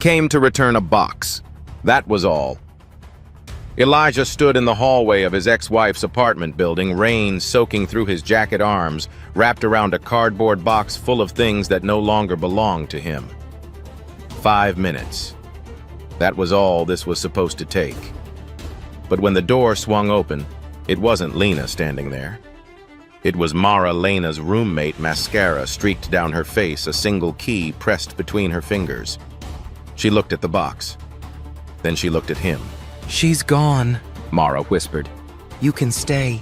Came to return a box. That was all. Elijah stood in the hallway of his ex-wife's apartment building, rain soaking through his jacket arms, wrapped around a cardboard box full of things that no longer belonged to him. 5 minutes. That was all this was supposed to take. But when the door swung open, it wasn't Lena standing there. It was Mara Lena's roommate, mascara streaked down her face, a single key pressed between her fingers. She looked at the box. Then she looked at him. "She's gone," Mara whispered. "You can stay."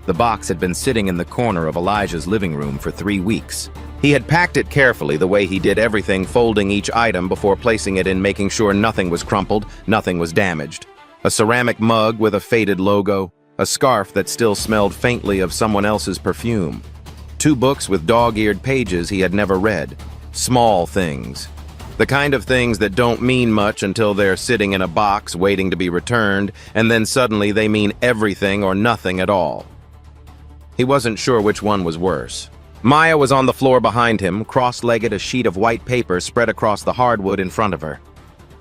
The box had been sitting in the corner of Elijah's living room for 3 weeks. He had packed it carefully the way he did everything, folding each item before placing it in, making sure nothing was crumpled, nothing was damaged. A ceramic mug with a faded logo, a scarf that still smelled faintly of someone else's perfume. 2 books with dog-eared pages he had never read. Small things. The kind of things that don't mean much until they're sitting in a box waiting to be returned, and then suddenly they mean everything or nothing at all. He wasn't sure which one was worse. Maya was on the floor behind him, cross-legged, a sheet of white paper spread across the hardwood in front of her.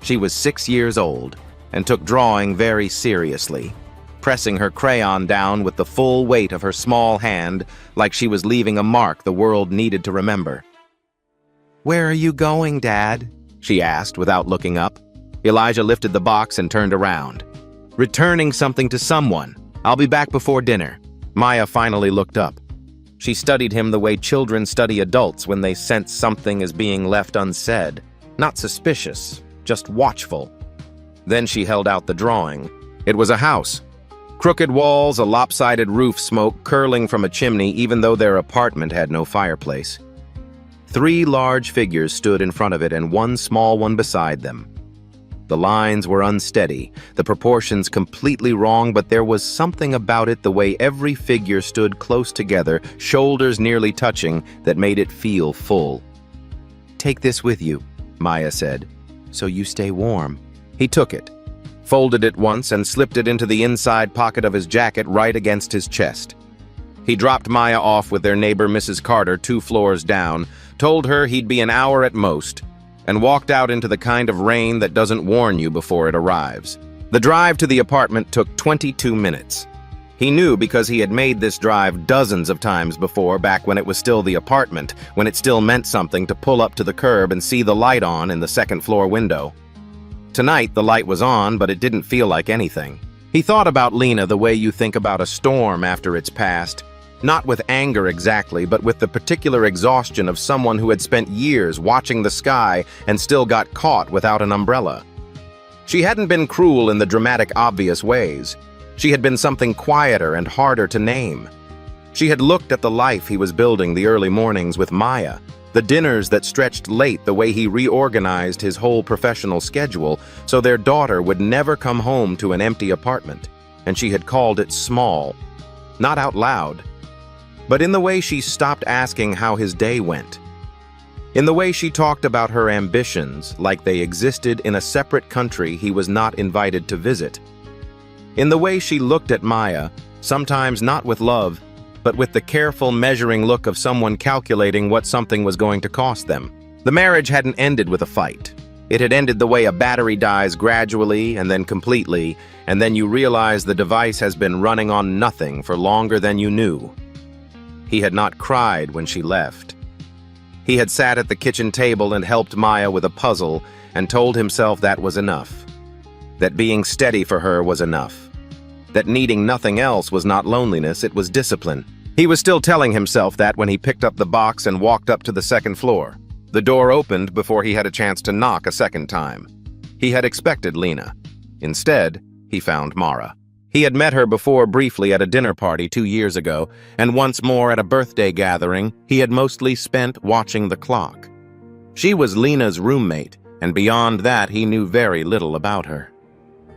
She was 6 years old and took drawing very seriously, pressing her crayon down with the full weight of her small hand like she was leaving a mark the world needed to remember. "Where are you going, Dad?" she asked without looking up. Elijah lifted the box and turned around. "Returning something to someone. I'll be back before dinner." Maya finally looked up. She studied him the way children study adults when they sense something is being left unsaid. Not suspicious, just watchful. Then she held out the drawing. It was a house. Crooked walls, a lopsided roof, smoke curling from a chimney even though their apartment had no fireplace. 3 large figures stood in front of it and 1 small one beside them. The lines were unsteady, the proportions completely wrong, but there was something about it, the way every figure stood close together, shoulders nearly touching, that made it feel full. "Take this with you," Maya said, "so you stay warm." He took it, folded it once, and slipped it into the inside pocket of his jacket right against his chest. He dropped Maya off with their neighbor Mrs. Carter 2 floors down, told her he'd be an hour at most, and walked out into the kind of rain that doesn't warn you before it arrives. The drive to the apartment took 22 minutes. He knew because he had made this drive dozens of times before, back when it was still the apartment, when it still meant something to pull up to the curb and see the light on in the 2nd floor window. Tonight, the light was on, but it didn't feel like anything. He thought about Lena the way you think about a storm after it's passed. Not with anger exactly, but with the particular exhaustion of someone who had spent years watching the sky and still got caught without an umbrella. She hadn't been cruel in the dramatic, obvious ways. She had been something quieter and harder to name. She had looked at the life he was building, the early mornings with Maya, the dinners that stretched late, the way he reorganized his whole professional schedule so their daughter would never come home to an empty apartment, and she had called it small. Not out loud, but in the way she stopped asking how his day went. In the way she talked about her ambitions like they existed in a separate country he was not invited to visit. In the way she looked at Maya, sometimes not with love, but with the careful, measuring look of someone calculating what something was going to cost them. The marriage hadn't ended with a fight. It had ended the way a battery dies gradually and then completely, and then you realize the device has been running on nothing for longer than you knew. He had not cried when she left. He had sat at the kitchen table and helped Maya with a puzzle and told himself that was enough. That being steady for her was enough. That needing nothing else was not loneliness, it was discipline. He was still telling himself that when he picked up the box and walked up to the 2nd floor. The door opened before he had a chance to knock a 2nd time. He had expected Lena. Instead, he found Mara. He had met her before briefly at a dinner party 2 years ago, and once more at a birthday gathering he had mostly spent watching the clock. She was Lena's roommate, and beyond that he knew very little about her.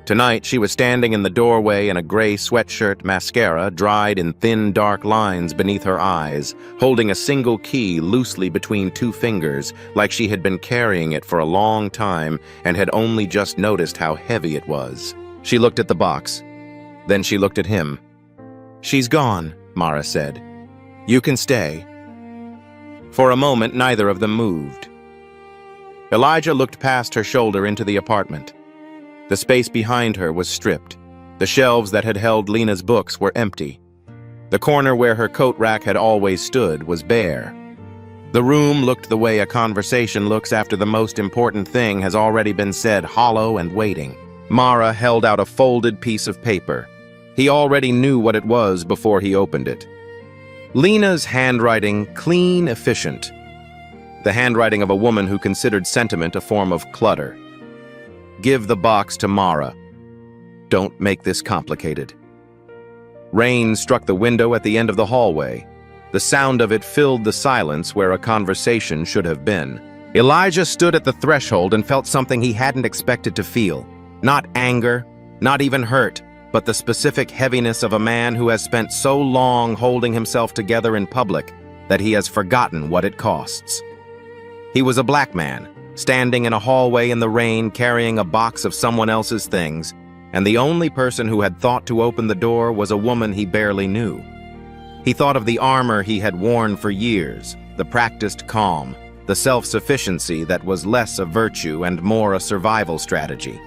Tonight she was standing in the doorway in a gray sweatshirt, mascara dried in thin dark lines beneath her eyes, holding a single key loosely between 2 fingers, like she had been carrying it for a long time and had only just noticed how heavy it was. She looked at the box. Then she looked at him. "She's gone," Mara said. "You can stay." For a moment, neither of them moved. Elijah looked past her shoulder into the apartment. The space behind her was stripped. The shelves that had held Lena's books were empty. The corner where her coat rack had always stood was bare. The room looked the way a conversation looks after the most important thing has already been said, hollow and waiting. Mara held out a folded piece of paper. He already knew what it was before he opened it. Lena's handwriting, clean, efficient. The handwriting of a woman who considered sentiment a form of clutter. Give the box to Mara. Don't make this complicated. Rain struck the window at the end of the hallway. The sound of it filled the silence where a conversation should have been. Elijah stood at the threshold and felt something he hadn't expected to feel. Not anger, not even hurt, but the specific heaviness of a man who has spent so long holding himself together in public that he has forgotten what it costs. He was a black man, standing in a hallway in the rain carrying a box of someone else's things, and the only person who had thought to open the door was a woman he barely knew. He thought of the armor he had worn for years, the practiced calm, the self-sufficiency that was less a virtue and more a survival strategy.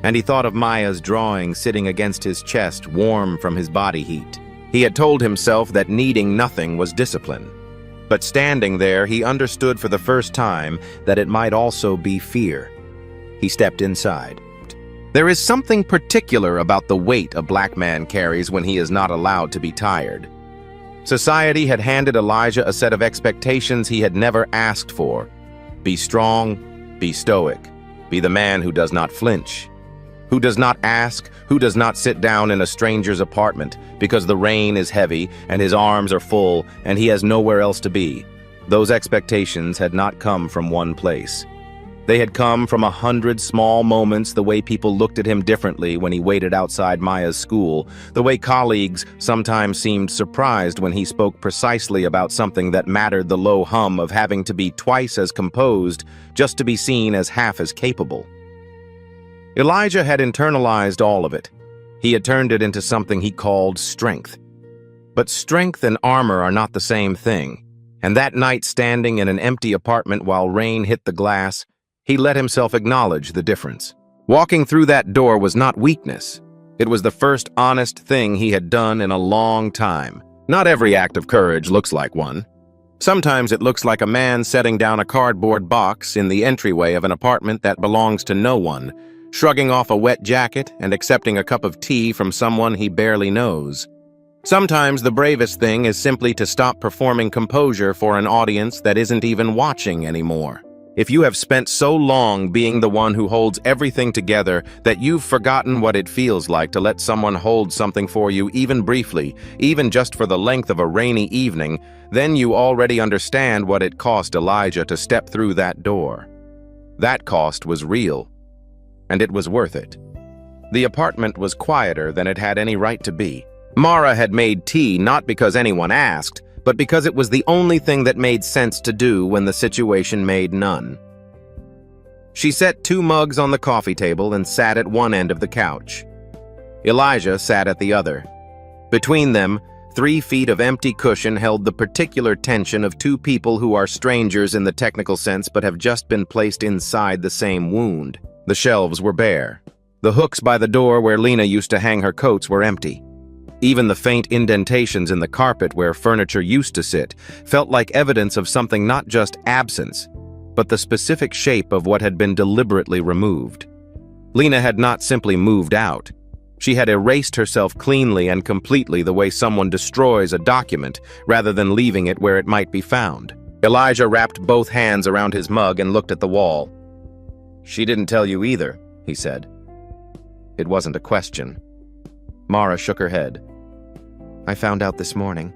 And he thought of Maya's drawing sitting against his chest, warm from his body heat. He had told himself that needing nothing was discipline. But standing there, he understood for the first time that it might also be fear. He stepped inside. There is something particular about the weight a black man carries when he is not allowed to be tired. Society had handed Elijah a set of expectations he had never asked for. Be strong, be stoic, be the man who does not flinch, who does not ask, who does not sit down in a stranger's apartment because the rain is heavy and his arms are full and he has nowhere else to be. Those expectations had not come from one place. They had come from 100 small moments, the way people looked at him differently when he waited outside Maya's school, the way colleagues sometimes seemed surprised when he spoke precisely about something that mattered, the low hum of having to be twice as composed just to be seen as half as capable. Elijah had internalized all of it. He had turned it into something he called strength. But strength and armor are not the same thing, and that night standing in an empty apartment while rain hit the glass, he let himself acknowledge the difference. Walking through that door was not weakness. It was the first honest thing he had done in a long time. Not every act of courage looks like one. Sometimes it looks like a man setting down a cardboard box in the entryway of an apartment that belongs to no one, shrugging off a wet jacket and accepting a cup of tea from someone he barely knows. Sometimes the bravest thing is simply to stop performing composure for an audience that isn't even watching anymore. If you have spent so long being the one who holds everything together that you've forgotten what it feels like to let someone hold something for you even briefly, even just for the length of a rainy evening, then you already understand what it cost Elijah to step through that door. That cost was real, and it was worth it. The apartment was quieter than it had any right to be. Mara had made tea not because anyone asked, but because it was the only thing that made sense to do when the situation made none. She set 2 mugs on the coffee table and sat at one end of the couch. Elijah sat at the other. Between them, 3 feet of empty cushion held the particular tension of 2 people who are strangers in the technical sense but have just been placed inside the same wound. The shelves were bare. The hooks by the door where Lena used to hang her coats were empty. Even the faint indentations in the carpet where furniture used to sit felt like evidence of something, not just absence, but the specific shape of what had been deliberately removed. Lena had not simply moved out. She had erased herself cleanly and completely, the way someone destroys a document rather than leaving it where it might be found. Elijah wrapped both hands around his mug and looked at the wall. "She didn't tell you either," he said. It wasn't a question. Mara shook her head. "I found out this morning.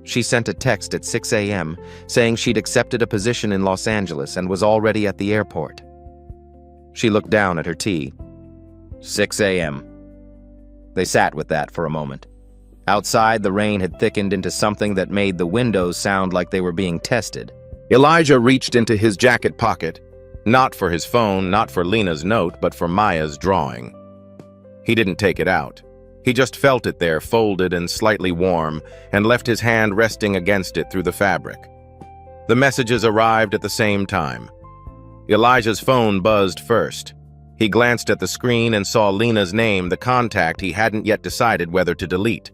She sent a text at 6 a.m. saying she'd accepted a position in Los Angeles and was already at the airport." She looked down at her tea. 6 a.m. They sat with that for a moment. Outside, the rain had thickened into something that made the windows sound like they were being tested. Elijah reached into his jacket pocket, not for his phone, not for Lena's note, but for Maya's drawing. He didn't take it out. He just felt it there, folded and slightly warm, and left his hand resting against it through the fabric. The messages arrived at the same time. Elijah's phone buzzed first. He glanced at the screen and saw Lena's name, the contact he hadn't yet decided whether to delete.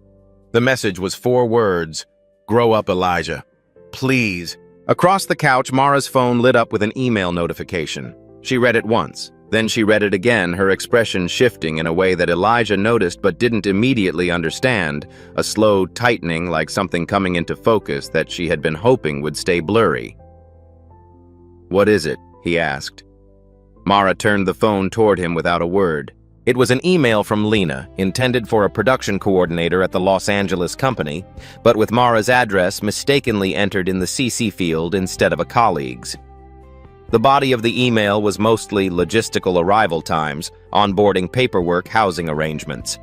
The message was 4 words: "Grow up, Elijah. Please." Across the couch, Mara's phone lit up with an email notification. She read it once. Then she read it again, her expression shifting in a way that Elijah noticed but didn't immediately understand, a slow tightening like something coming into focus that she had been hoping would stay blurry. "What is it?" he asked. Mara turned the phone toward him without a word. It was an email from Lena, intended for a production coordinator at the Los Angeles company, but with Mara's address mistakenly entered in the CC field instead of a colleague's. The body of the email was mostly logistical arrival times, onboarding paperwork, housing arrangements.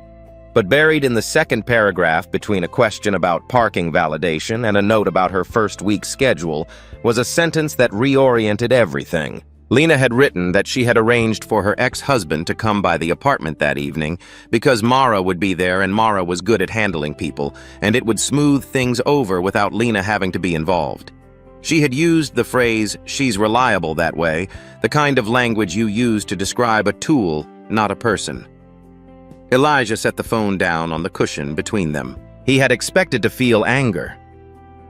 But buried in the second paragraph, between a question about parking validation and a note about her first week's schedule, was a sentence that reoriented everything. Lena had written that she had arranged for her ex-husband to come by the apartment that evening because Mara would be there and Mara was good at handling people, and it would smooth things over without Lena having to be involved. She had used the phrase, "she's reliable," that way, the kind of language you use to describe a tool, not a person. Elijah set the phone down on the cushion between them. He had expected to feel anger.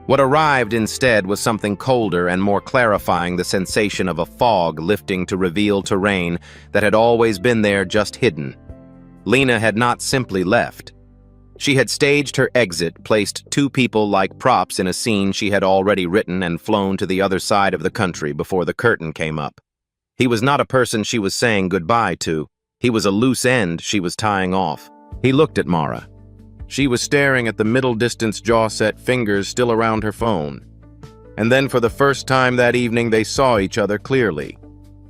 What arrived instead was something colder and more clarifying, the sensation of a fog lifting to reveal terrain that had always been there, just hidden. Lena had not simply left. She had staged her exit, placed 2 people like props in a scene she had already written, and flown to the other side of the country before the curtain came up. He was not a person she was saying goodbye to. He was a loose end she was tying off. He looked at Mara. She was staring at the middle-distance jaw-set fingers still around her phone. And then for the first time that evening they saw each other clearly.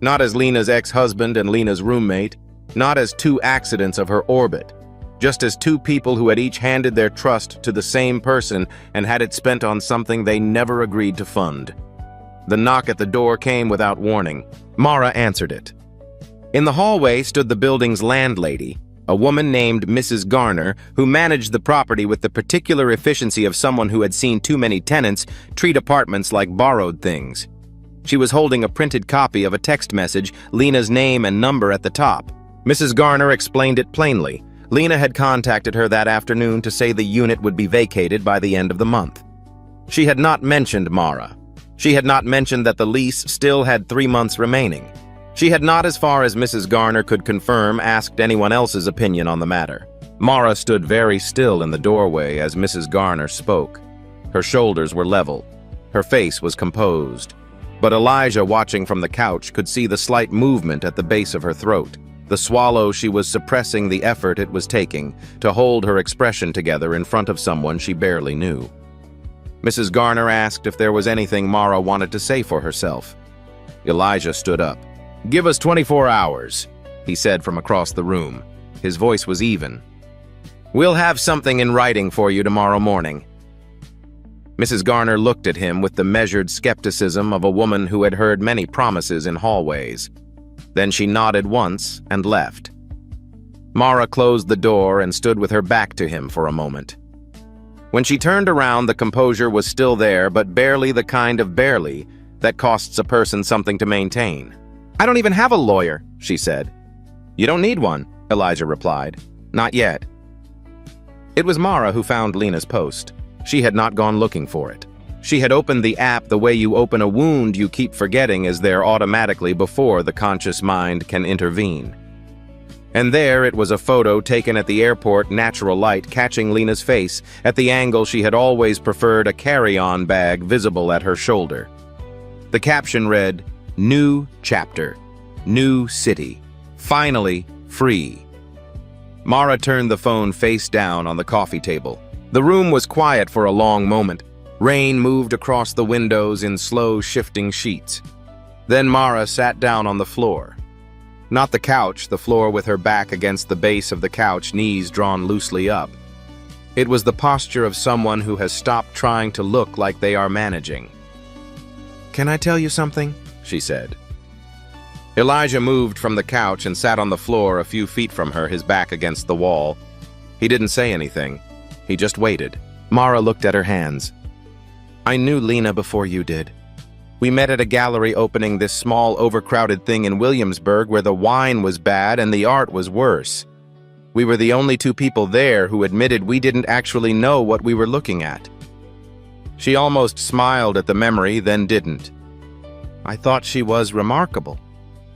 Not as Lena's ex-husband and Lena's roommate, not as 2 accidents of her orbit, just as 2 people who had each handed their trust to the same person and had it spent on something they never agreed to fund. The knock at the door came without warning. Mara answered it. In the hallway stood the building's landlady, a woman named Mrs. Garner, who managed the property with the particular efficiency of someone who had seen too many tenants treat apartments like borrowed things. She was holding a printed copy of a text message, Lena's name and number at the top. Mrs. Garner explained it plainly. Lena had contacted her that afternoon to say the unit would be vacated by the end of the month. She had not mentioned Mara. She had not mentioned that the lease still had 3 months remaining. She had not, as far as Mrs. Garner could confirm, asked anyone else's opinion on the matter. Mara stood very still in the doorway as Mrs. Garner spoke. Her shoulders were level. Her face was composed. But Elijah, watching from the couch, could see the slight movement at the base of her throat. The swallow she was suppressing, the effort it was taking to hold her expression together in front of someone she barely knew. Mrs. Garner asked if there was anything Mara wanted to say for herself. Elijah stood up. "Give us 24 hours, he said from across the room. His voice was even. "We'll have something in writing for you tomorrow morning." Mrs. Garner looked at him with the measured skepticism of a woman who had heard many promises in hallways. Then she nodded once and left. Mara closed the door and stood with her back to him for a moment. When she turned around, the composure was still there, but barely the kind of barely that costs a person something to maintain. "I don't even have a lawyer," she said. "You don't need one," Elijah replied. "Not yet." It was Mara who found Lena's post. She had not gone looking for it. She had opened the app the way you open a wound you keep forgetting is there automatically before the conscious mind can intervene. And there it was, a photo taken at the airport, natural light catching Lena's face at the angle she had always preferred, a carry-on bag visible at her shoulder. The caption read, "New chapter, new city, finally free." Mara turned the phone face down on the coffee table. The room was quiet for a long moment. Rain moved across the windows in slow, shifting sheets. Then Mara sat down on the floor. Not the couch, the floor with her back against the base of the couch, knees drawn loosely up. It was the posture of someone who has stopped trying to look like they are managing. "Can I tell you something?" she said. Elijah moved from the couch and sat on the floor a few feet from her, his back against the wall. He didn't say anything. He just waited. Mara looked at her hands. "I knew Lena before you did. We met at a gallery opening this small, overcrowded thing in Williamsburg where the wine was bad and the art was worse. We were the only two people there who admitted we didn't actually know what we were looking at. She almost smiled at the memory, then didn't. I thought she was remarkable.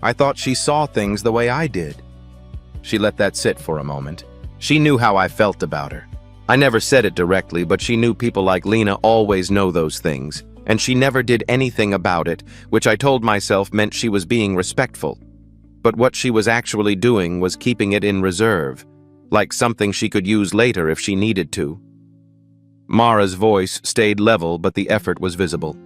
I thought she saw things the way I did. She let that sit for a moment. She knew how I felt about her. I never said it directly, but she knew people like Lena always know those things, and she never did anything about it, which I told myself meant she was being respectful. But what she was actually doing was keeping it in reserve, like something she could use later if she needed to. Mara's voice stayed level, but the effort was visible.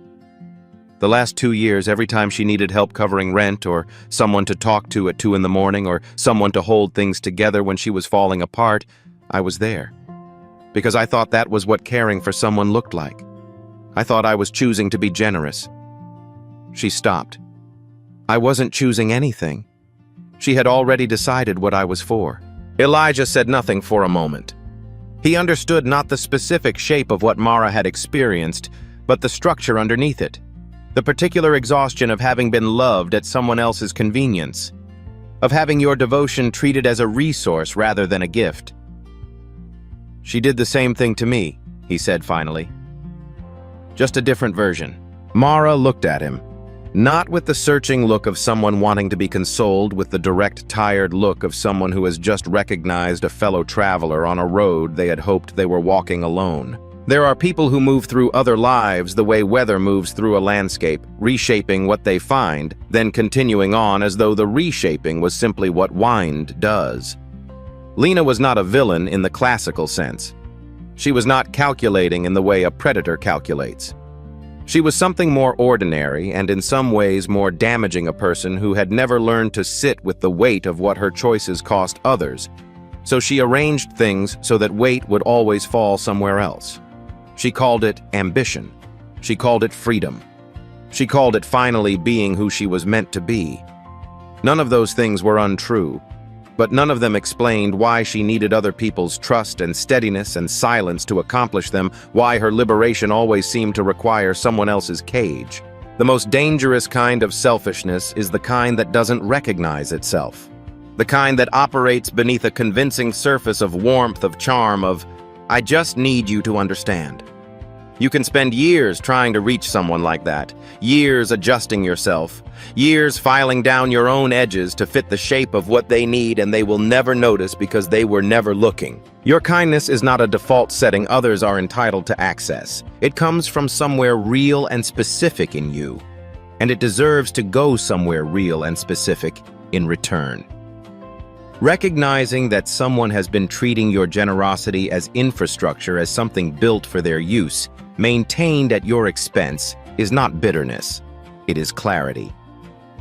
The last 2 years, every time she needed help covering rent, or someone to talk to at 2 in the morning, or someone to hold things together when she was falling apart, I was there. Because I thought that was what caring for someone looked like. I thought I was choosing to be generous. She stopped. I wasn't choosing anything. She had already decided what I was for. Elijah said nothing for a moment. He understood not the specific shape of what Mara had experienced, but the structure underneath it. The particular exhaustion of having been loved at someone else's convenience. Of having your devotion treated as a resource rather than a gift. She did the same thing to me, he said finally. Just a different version. Mara looked at him. Not with the searching look of someone wanting to be consoled, with the direct, tired look of someone who has just recognized a fellow traveler on a road they had hoped they were walking alone. There are people who move through other lives the way weather moves through a landscape, reshaping what they find, then continuing on as though the reshaping was simply what wind does. Lena was not a villain in the classical sense. She was not calculating in the way a predator calculates. She was something more ordinary and in some ways more damaging, a person who had never learned to sit with the weight of what her choices cost others. So she arranged things so that weight would always fall somewhere else. She called it ambition. She called it freedom. She called it finally being who she was meant to be. None of those things were untrue, but none of them explained why she needed other people's trust and steadiness and silence to accomplish them, why her liberation always seemed to require someone else's cage. The most dangerous kind of selfishness is the kind that doesn't recognize itself. The kind that operates beneath a convincing surface of warmth, of charm, of, I just need you to understand. You can spend years trying to reach someone like that, years adjusting yourself, years filing down your own edges to fit the shape of what they need, and they will never notice because they were never looking. Your kindness is not a default setting others are entitled to access. It comes from somewhere real and specific in you, and it deserves to go somewhere real and specific in return. Recognizing that someone has been treating your generosity as infrastructure, as something built for their use, maintained at your expense, is not bitterness. It is clarity.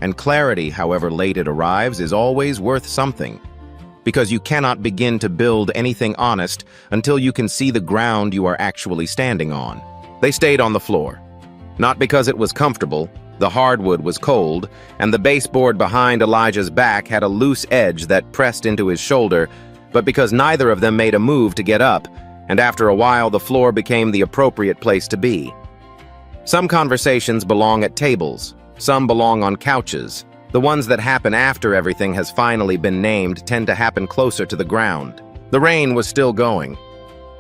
And clarity, however late it arrives, is always worth something. Because you cannot begin to build anything honest until you can see the ground you are actually standing on. They stayed on the floor. Not because it was comfortable. The hardwood was cold, and the baseboard behind Elijah's back had a loose edge that pressed into his shoulder, but because neither of them made a move to get up, and after a while the floor became the appropriate place to be. Some conversations belong at tables, some belong on couches. The ones that happen after everything has finally been named tend to happen closer to the ground. The rain was still going.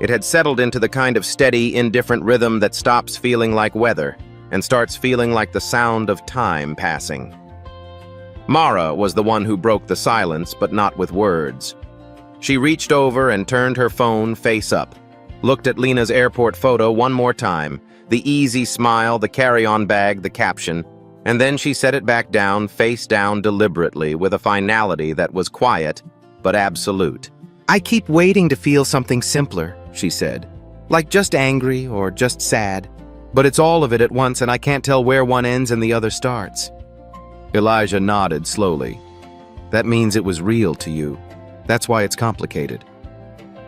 It had settled into the kind of steady, indifferent rhythm that stops feeling like weather and starts feeling like the sound of time passing. Mara was the one who broke the silence, but not with words. She reached over and turned her phone face up, looked at Lena's airport photo one more time, the easy smile, the carry-on bag, the caption, and then she set it back down, face down deliberately, with a finality that was quiet, but absolute. I keep waiting to feel something simpler, she said, like just angry or just sad. But it's all of it at once, and I can't tell where one ends and the other starts. Elijah nodded slowly. That means it was real to you. That's why it's complicated.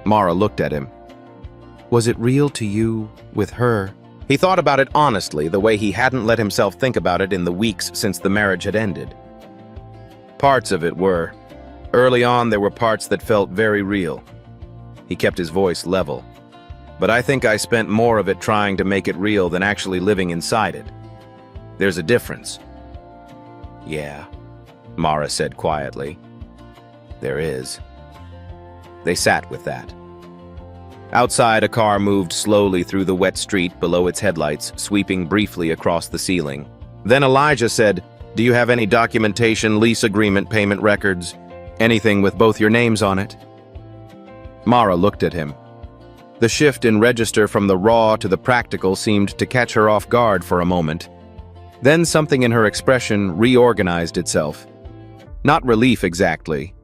Mara looked at him. Was it real to you with her? He thought about it honestly, the way he hadn't let himself think about it in the weeks since the marriage had ended. Parts of it were. Early on, there were parts that felt very real. He kept his voice level. But I think I spent more of it trying to make it real than actually living inside it. There's a difference. Yeah, Mara said quietly. There is. They sat with that. Outside, a car moved slowly through the wet street below its headlights, sweeping briefly across the ceiling. Then Elijah said, "Do you have any documentation, lease agreement, payment records? Anything with both your names on it?" Mara looked at him. The shift in register from the raw to the practical seemed to catch her off guard for a moment. Then something in her expression reorganized itself. Not relief exactly,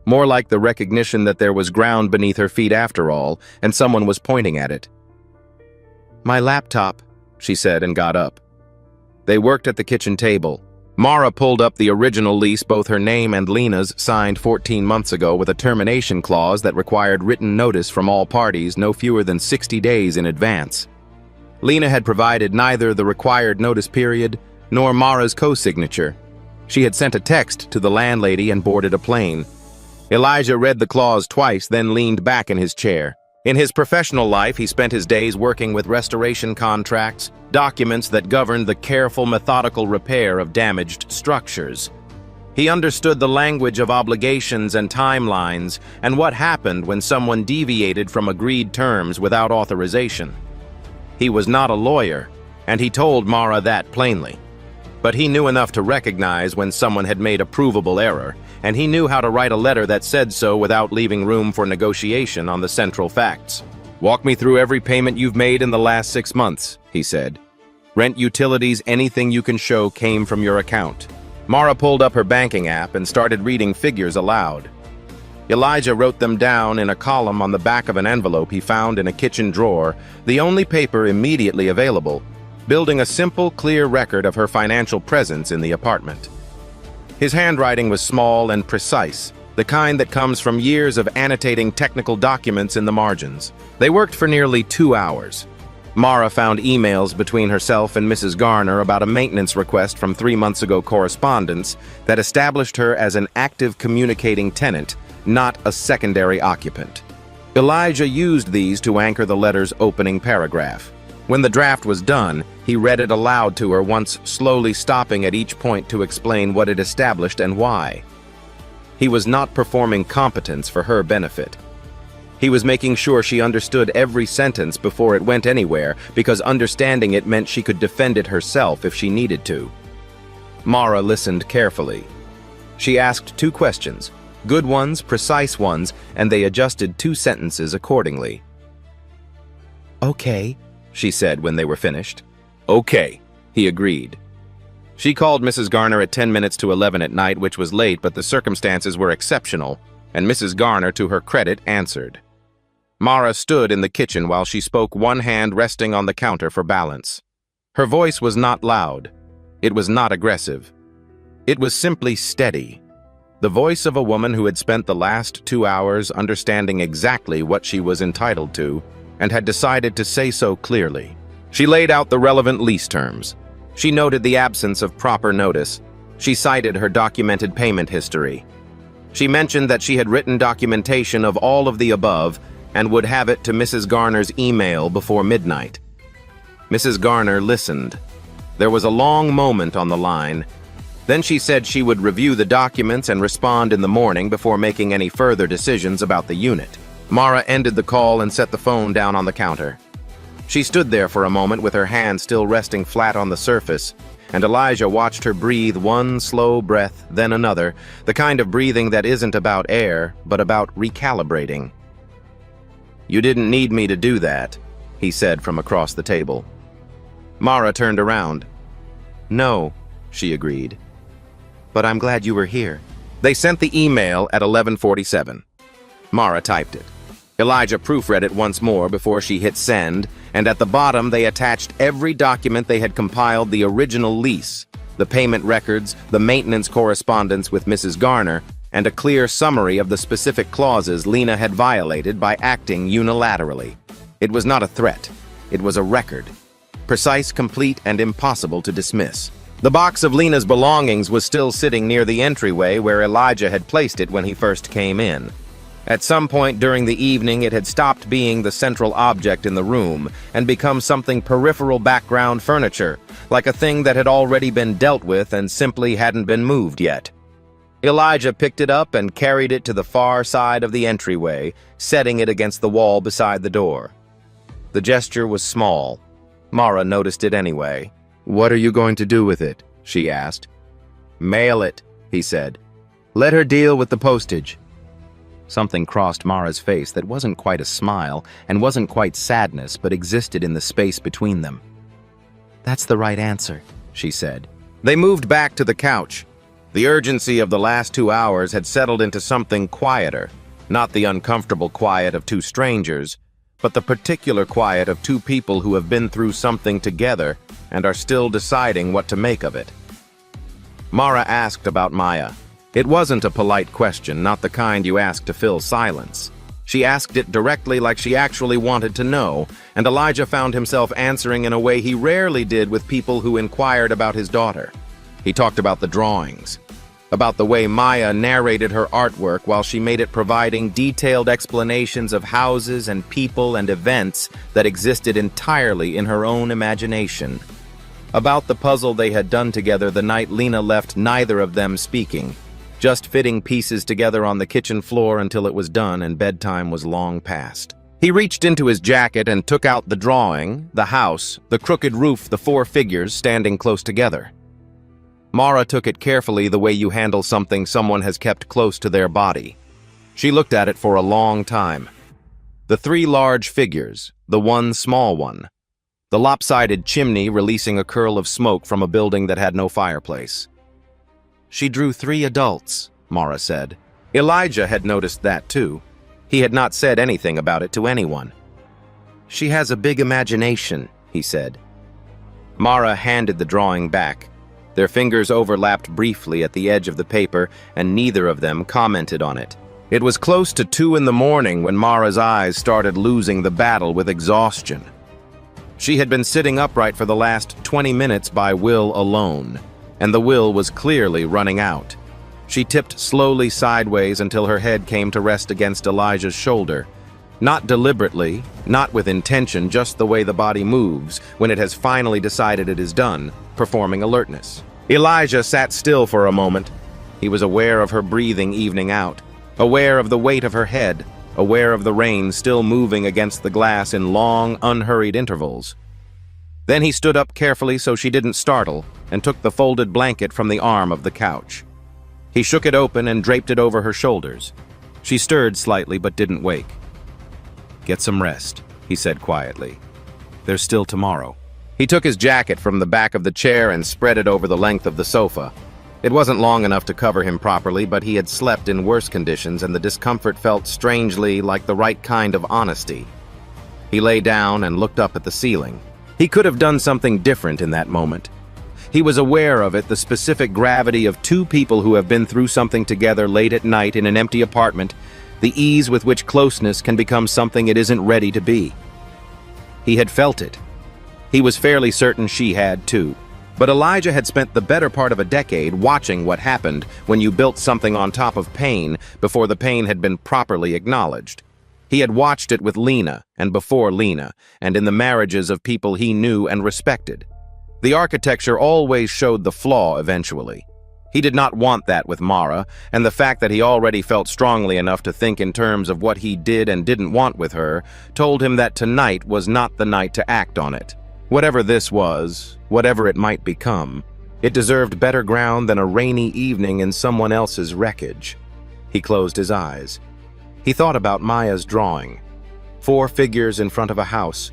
more like the recognition that there was ground beneath her feet after all, and someone was pointing at it. "My laptop," she said and got up. They worked at the kitchen table. Mara pulled up the original lease, both her name and Lena's, signed 14 months ago with a termination clause that required written notice from all parties no fewer than 60 days in advance. Lena had provided neither the required notice period nor Mara's co-signature. She had sent a text to the landlady and boarded a plane. Elijah read the clause twice, then leaned back in his chair. In his professional life, he spent his days working with restoration contracts, documents that governed the careful, methodical repair of damaged structures. He understood the language of obligations and timelines, and what happened when someone deviated from agreed terms without authorization. He was not a lawyer, and he told Mara that plainly. But he knew enough to recognize when someone had made a provable error, and he knew how to write a letter that said so without leaving room for negotiation on the central facts. "Walk me through every payment you've made in the last 6 months, he said. "Rent, utilities, anything you can show came from your account." Mara pulled up her banking app and started reading figures aloud. Elijah wrote them down in a column on the back of an envelope he found in a kitchen drawer, the only paper immediately available, building a simple, clear record of her financial presence in the apartment. His handwriting was small and precise, the kind that comes from years of annotating technical documents in the margins. They worked for nearly 2 hours. Mara found emails between herself and Mrs. Garner about a maintenance request from 3 months ago correspondence that established her as an active communicating tenant, not a secondary occupant. Elijah used these to anchor the letter's opening paragraph. When the draft was done, he read it aloud to her, once slowly stopping at each point to explain what it established and why. He was not performing competence for her benefit. He was making sure she understood every sentence before it went anywhere, because understanding it meant she could defend it herself if she needed to. Mara listened carefully. She asked 2 questions, good ones, precise ones, and they adjusted 2 sentences accordingly. "Okay," she said when they were finished. "Okay," he agreed. She called Mrs. Garner at 10 minutes to 11 at night, which was late, but the circumstances were exceptional, and Mrs. Garner, to her credit, answered. Mara stood in the kitchen while she spoke, one hand resting on the counter for balance. Her voice was not loud. It was not aggressive. It was simply steady. The voice of a woman who had spent the last 2 hours understanding exactly what she was entitled to and had decided to say so clearly. She laid out the relevant lease terms. She noted the absence of proper notice. She cited her documented payment history. She mentioned that she had written documentation of all of the above and would have it to Mrs. Garner's email before midnight. Mrs. Garner listened. There was a long moment on the line. Then she said she would review the documents and respond in the morning before making any further decisions about the unit. Mara ended the call and set the phone down on the counter. She stood there for a moment with her hand still resting flat on the surface, and Elijah watched her breathe one slow breath, then another, the kind of breathing that isn't about air, but about recalibrating. "You didn't need me to do that," he said from across the table. Mara turned around. "No," she agreed. "But I'm glad you were here." They sent the email at 11:47. Mara typed it. Elijah proofread it once more before she hit send, and at the bottom they attached every document they had compiled: the original lease, the payment records, the maintenance correspondence with Mrs. Garner, and a clear summary of the specific clauses Lena had violated by acting unilaterally. It was not a threat. It was a record. Precise, complete, and impossible to dismiss. The box of Lena's belongings was still sitting near the entryway where Elijah had placed it when he first came in. At some point during the evening, it had stopped being the central object in the room and become something peripheral background furniture, like a thing that had already been dealt with and simply hadn't been moved yet. Elijah picked it up and carried it to the far side of the entryway, setting it against the wall beside the door. The gesture was small. Mara noticed it anyway. "What are you going to do with it?" she asked. "Mail it," he said. "Let her deal with the postage." Something crossed Mara's face that wasn't quite a smile and wasn't quite sadness, but existed in the space between them. "That's the right answer," she said. They moved back to the couch. The urgency of the last 2 hours had settled into something quieter, not the uncomfortable quiet of two strangers, but the particular quiet of two people who have been through something together and are still deciding what to make of it. Mara asked about Maya. It wasn't a polite question, not the kind you ask to fill silence. She asked it directly, like she actually wanted to know, and Elijah found himself answering in a way he rarely did with people who inquired about his daughter. He talked about the drawings, about the way Maya narrated her artwork while she made it, providing detailed explanations of houses and people and events that existed entirely in her own imagination. About the puzzle they had done together the night Lena left, neither of them speaking, just fitting pieces together on the kitchen floor until it was done and bedtime was long past. He reached into his jacket and took out the drawing, the house, the crooked roof, the 4 figures standing close together. Mara took it carefully, the way you handle something someone has kept close to their body. She looked at it for a long time. The 3 large figures, the 1 small one, the lopsided chimney releasing a curl of smoke from a building that had no fireplace. "She drew 3 adults," Mara said. Elijah had noticed that too. He had not said anything about it to anyone. "She has a big imagination," he said. Mara handed the drawing back. Their fingers overlapped briefly at the edge of the paper, and neither of them commented on it. It was close to 2 in the morning when Mara's eyes started losing the battle with exhaustion. She had been sitting upright for the last 20 minutes by will alone, and the will was clearly running out. She tipped slowly sideways until her head came to rest against Elijah's shoulder. Not deliberately, not with intention, just the way the body moves when it has finally decided it is done, performing alertness. Elijah sat still for a moment. He was aware of her breathing evening out, aware of the weight of her head, aware of the rain still moving against the glass in long, unhurried intervals. Then he stood up carefully so she didn't startle and took the folded blanket from the arm of the couch. He shook it open and draped it over her shoulders. She stirred slightly but didn't wake. "Get some rest," he said quietly. "There's still tomorrow." He took his jacket from the back of the chair and spread it over the length of the sofa. It wasn't long enough to cover him properly, but he had slept in worse conditions, and the discomfort felt strangely like the right kind of honesty. He lay down and looked up at the ceiling. He could have done something different in that moment. He was aware of it, the specific gravity of 2 people who have been through something together late at night in an empty apartment, the ease with which closeness can become something it isn't ready to be. He had felt it. He was fairly certain she had too. But Elijah had spent the better part of a decade watching what happened when you built something on top of pain before the pain had been properly acknowledged. He had watched it with Lena and before Lena, and in the marriages of people he knew and respected. The architecture always showed the flaw eventually. He did not want that with Mara, and the fact that he already felt strongly enough to think in terms of what he did and didn't want with her told him that tonight was not the night to act on it. Whatever this was, whatever it might become, it deserved better ground than a rainy evening in someone else's wreckage. He closed his eyes. He thought about Maya's drawing. 4 figures in front of a house.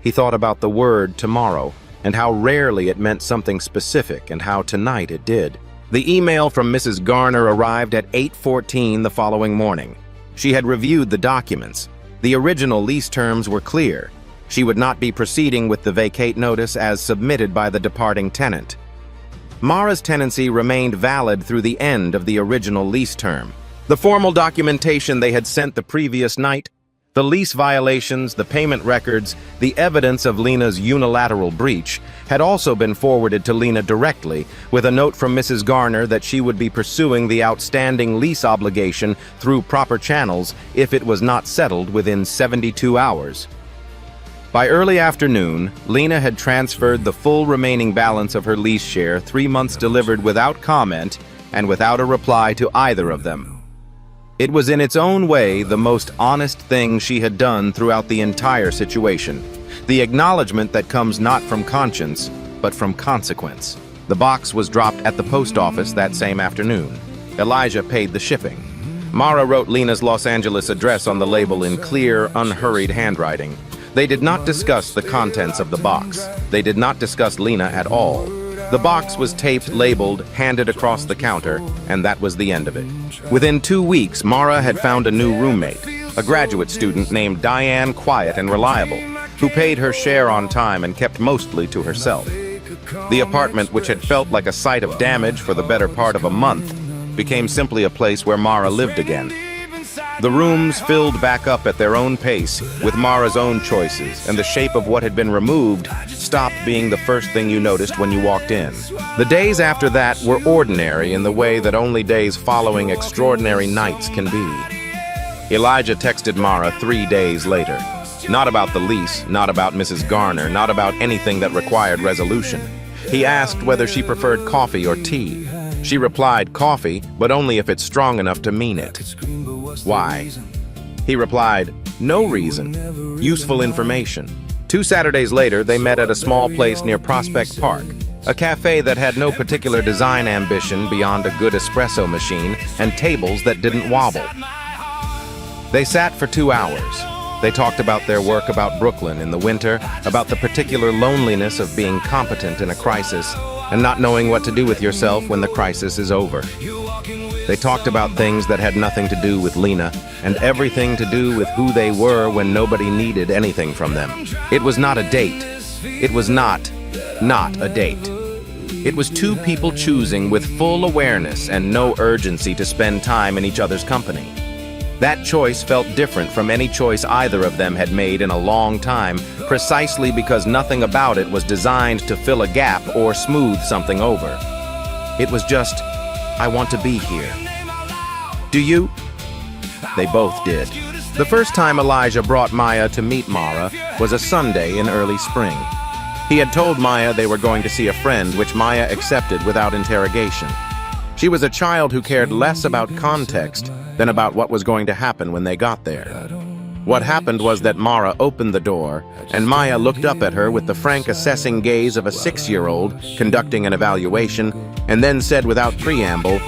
He thought about the word tomorrow, and how rarely it meant something specific, and how tonight it did. The email from Mrs. Garner arrived at 8:14 the following morning. She had reviewed the documents. The original lease terms were clear. She would not be proceeding with the vacate notice as submitted by the departing tenant. Mara's tenancy remained valid through the end of the original lease term. The formal documentation they had sent the previous night, The lease violations, the payment records, the evidence of Lena's unilateral breach had also been forwarded to Lena directly, with a note from Mrs. Garner that she would be pursuing the outstanding lease obligation through proper channels if it was not settled within 72 hours. By early afternoon, Lena had transferred the full remaining balance of her lease share, 3 months delivered without comment and without a reply to either of them. It was in its own way the most honest thing she had done throughout the entire situation. The acknowledgement that comes not from conscience, but from consequence. The box was dropped at the post office that same afternoon. Elijah paid the shipping. Mara wrote Lena's Los Angeles address on the label in clear, unhurried handwriting. They did not discuss the contents of the box. They did not discuss Lena at all. The box was taped, labeled, handed across the counter, and that was the end of it. Within 2 weeks, Mara had found a new roommate, a graduate student named Diane, quiet and reliable, who paid her share on time and kept mostly to herself. The apartment, which had felt like a site of damage for the better part of a month, became simply a place where Mara lived again. The rooms filled back up at their own pace, with Mara's own choices, and the shape of what had been removed stopped being the first thing you noticed when you walked in. The days after that were ordinary in the way that only days following extraordinary nights can be. Elijah texted Mara 3 days later. Not about the lease, not about Mrs. Garner, not about anything that required resolution. He asked whether she preferred coffee or tea. She replied, coffee, but only if it's strong enough to mean it. Why? He replied, no reason. Useful information. 2 Saturdays later, they met at a small place near Prospect Park, a cafe that had no particular design ambition beyond a good espresso machine and tables that didn't wobble. They sat for 2 hours. They talked about their work about Brooklyn in the winter, about the particular loneliness of being competent in a crisis, and not knowing what to do with yourself when the crisis is over. They talked about things that had nothing to do with Lena, and everything to do with who they were when nobody needed anything from them. It was not a date. It was not a date. It was 2 people choosing with full awareness and no urgency to spend time in each other's company. That choice felt different from any choice either of them had made in a long time, precisely because nothing about it was designed to fill a gap or smooth something over. It was just, I want to be here. Do you? They both did. The first time Elijah brought Maya to meet Mara was a Sunday in early spring. He had told Maya they were going to see a friend, which Maya accepted without interrogation. She was a child who cared less about context than about what was going to happen when they got there. What happened was that Mara opened the door, and Maya looked up at her with the frank assessing gaze of a 6-year-old conducting an evaluation, and then said without preamble,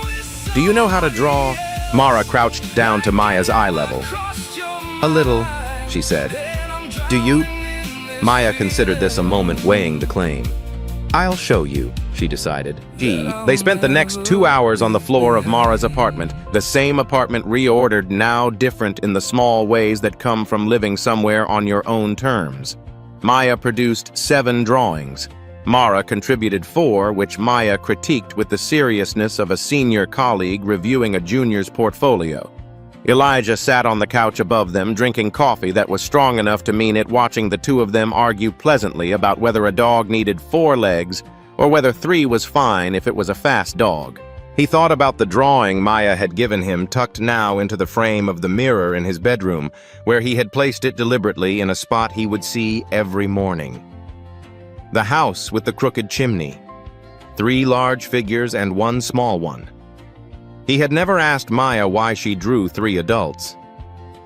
"Do you know how to draw?" Mara crouched down to Maya's eye level. "A little," she said. "Do you?" Maya considered this a moment, weighing the claim. "I'll show you," she decided. They spent the next 2 hours on the floor of Mara's apartment, the same apartment reordered, now different in the small ways that come from living somewhere on your own terms. Maya produced 7 drawings. Mara contributed 4, which Maya critiqued with the seriousness of a senior colleague reviewing a junior's portfolio. Elijah sat on the couch above them, drinking coffee that was strong enough to mean it, watching the 2 of them argue pleasantly about whether a dog needed 4 legs or whether 3 was fine if it was a fast dog. He thought about the drawing Maya had given him, tucked now into the frame of the mirror in his bedroom, where he had placed it deliberately in a spot he would see every morning. The house with the crooked chimney. 3 large figures and 1 small one. He had never asked Maya why she drew 3 adults.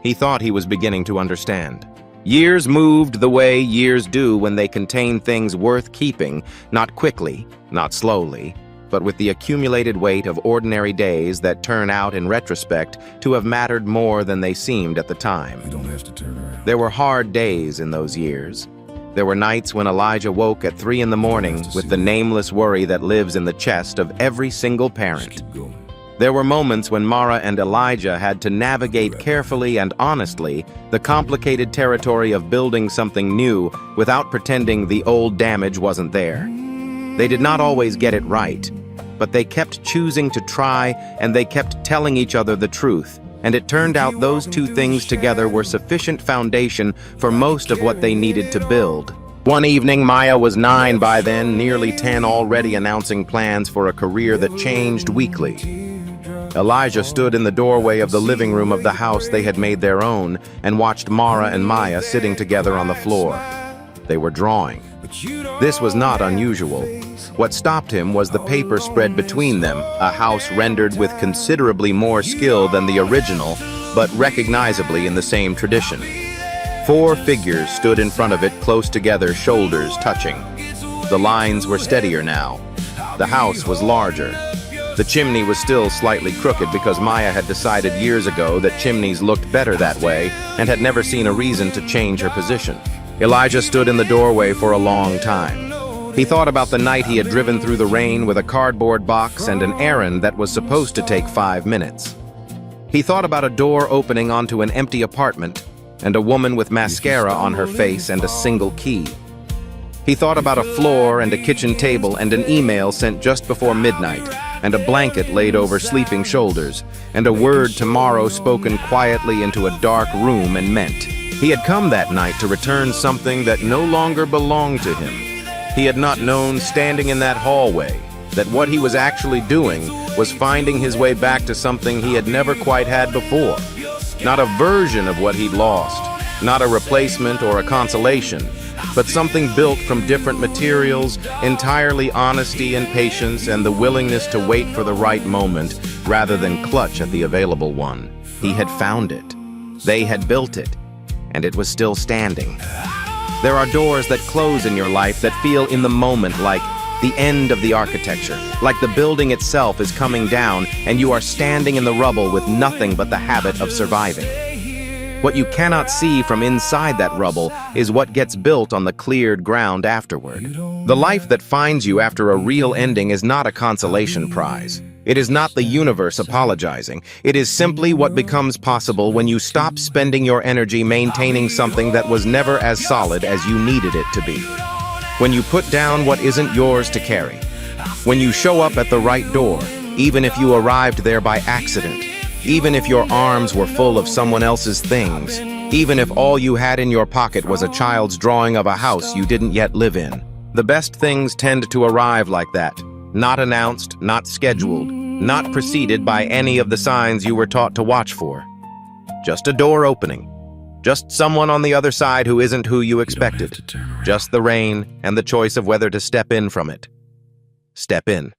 He thought he was beginning to understand. Years moved the way years do when they contain things worth keeping, not quickly, not slowly, but with the accumulated weight of ordinary days that turn out in retrospect to have mattered more than they seemed at the time. There were hard days in those years. There were nights when Elijah woke at 3 in the morning with the nameless worry that lives in the chest of every single parent. There were moments when Mara and Elijah had to navigate carefully and honestly the complicated territory of building something new without pretending the old damage wasn't there. They did not always get it right, but they kept choosing to try, and they kept telling each other the truth, and it turned out those two things together were sufficient foundation for most of what they needed to build. One evening, Maya was 9 by then, nearly 10 already, announcing plans for a career that changed weekly. Elijah stood in the doorway of the living room of the house they had made their own and watched Mara and Maya sitting together on the floor. They were drawing. This was not unusual. What stopped him was the paper spread between them, a house rendered with considerably more skill than the original, but recognizably in the same tradition. 4 figures stood in front of it, close together, shoulders touching. The lines were steadier now. The house was larger. The chimney was still slightly crooked because Maya had decided years ago that chimneys looked better that way and had never seen a reason to change her position. Elijah stood in the doorway for a long time. He thought about the night he had driven through the rain with a cardboard box and an errand that was supposed to take 5 minutes. He thought about a door opening onto an empty apartment and a woman with mascara on her face and a single key. He thought about a floor and a kitchen table and an email sent just before midnight, and a blanket laid over sleeping shoulders, and a word tomorrow spoken quietly into a dark room and meant. He had come that night to return something that no longer belonged to him. He had not known, standing in that hallway, that what he was actually doing was finding his way back to something he had never quite had before. Not a version of what he'd lost, not a replacement or a consolation, but something built from different materials, entirely honesty and patience and the willingness to wait for the right moment rather than clutch at the available one. He had found it. They had built it, and it was still standing. There are doors that close in your life that feel in the moment like the end of the architecture, like the building itself is coming down and you are standing in the rubble with nothing but the habit of surviving. What you cannot see from inside that rubble is what gets built on the cleared ground afterward. The life that finds you after a real ending is not a consolation prize. It is not the universe apologizing. It is simply what becomes possible when you stop spending your energy maintaining something that was never as solid as you needed it to be. When you put down what isn't yours to carry. When you show up at the right door, even if you arrived there by accident. Even if your arms were full of someone else's things. Even if all you had in your pocket was a child's drawing of a house you didn't yet live in. The best things tend to arrive like that. Not announced, not scheduled, not preceded by any of the signs you were taught to watch for. Just a door opening. Just someone on the other side who isn't who you expected. Just the rain and the choice of whether to step in from it. Step in.